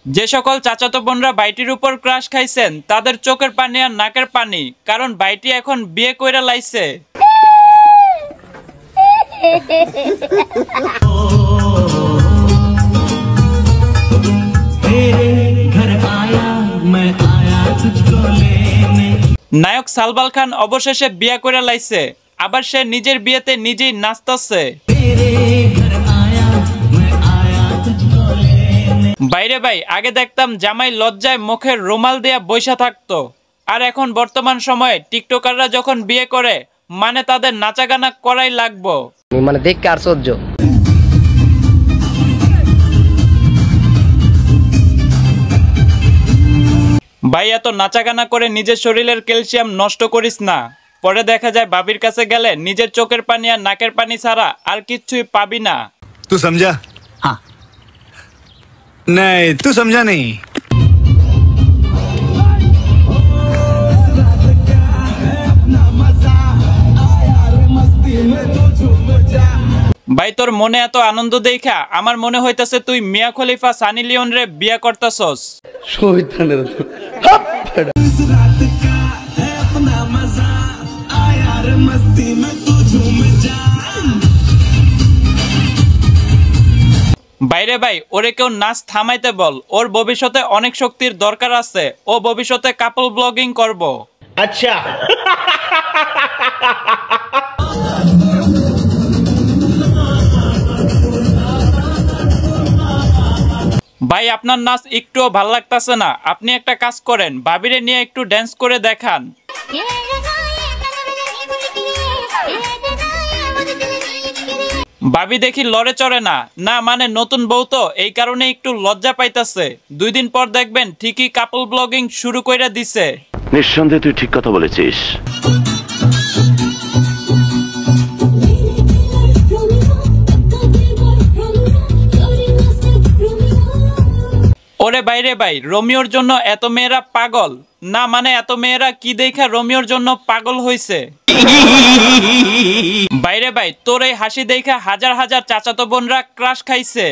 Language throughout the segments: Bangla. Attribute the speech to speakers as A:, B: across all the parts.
A: যে সকল চাচাতো বোনরা ভাইটির উপর ক্রাশ খাইছেন তাদের চোখের পানি আর নাকের পানি, কারণ ভাইটি এখন বিয়ে কইরা লাইছে। নায়ক সালমান খান অবশেষে বিয়ে কইরা লাইছে, আবার সে নিজের বিয়েতে নিজেই নাচতেছে। বাইরে ভাই, আগে দেখতাম জামাই লজ্জায় মুখের রুমাল দিয়া বইসা থাকতো, আর এখন বর্তমান সময়ে টিকটকাররা যখন বিয়ে করে মানে তাদের নাচা গানা করাই লাগবো,
B: মানে দেখতে আর সহ্য।
A: ভাই এত নাচা গানা করে নিজের শরীরের ক্যালসিয়াম নষ্ট করিস না, পরে দেখা যায় বাবির কাছে গেলে নিজের চোখের পানি আর নাকের পানি ছাড়া আর কিচ্ছুই পাবি না।
C: তুই সমঝা? হ্যাঁ। नहीं तू समझा नहीं।
A: ভাই তোর মনে এত আনন্দ দেখা আমার মনে হইতাছে তুই মিয়া খলিফা সানি লিওন রে বিয়া করতাছস। বাইরে ভাই, ওরে কেউ নাচ থামাইতে বল, ওর ভবিষ্যতে অনেক শক্তির দরকার আছে, ও ভবিষ্যতে কাপল ব্লগিং করব।
D: আচ্ছা
A: ভাই আপনার নাচ একটুও ভাল লাগতাছে না, আপনি একটা কাজ করেন, ভাবিরে নিয়ে একটু ড্যান্স করে দেখান। ভাবি দেখি লড়ে চড়ে না, না মানে নতুন বউ তো এই কারণে একটু লজ্জা পাইতাছে, 2 দিন পর দেখবেন ঠিকই কাপল ব্লগিং শুরু কইরা দিছে।
E: নিঃসন্দেহে তুই ঠিক কথা বলেছিস।
A: ওরে বাইরে ভাই, রোমিওর জন্য এত মেয়েরা পাগল, না মানে এত মেয়েরা কি দেখা রোমিওর জন্য পাগল হইছে। বাইরে ভাই, তোর এই হাসি দেখা হাজার হাজার চাচাতো বোনরা ক্রাশ খাইছে।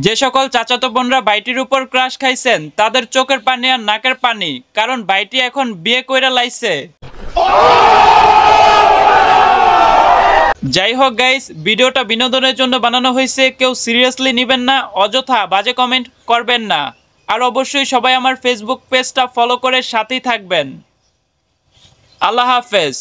A: যে সকল চাচাতো বোনরা ভাইটির উপর ক্রাশ খাইছেন তাদের চোখের পানি আর নাকের পানি, কারণ ভাইটি এখন বিয়ে কইরা লাইছে। যাই হোক গাইস, ভিডিওটা বিনোদনের জন্য বানানো হয়েছে, কেউ সিরিয়াসলি নেবেন না, অযথা বাজে কমেন্ট করবেন না, আর অবশ্যই সবাই আমার ফেসবুক পেজটা ফলো করে সাথেই থাকবেন। আল্লাহ হাফেজ।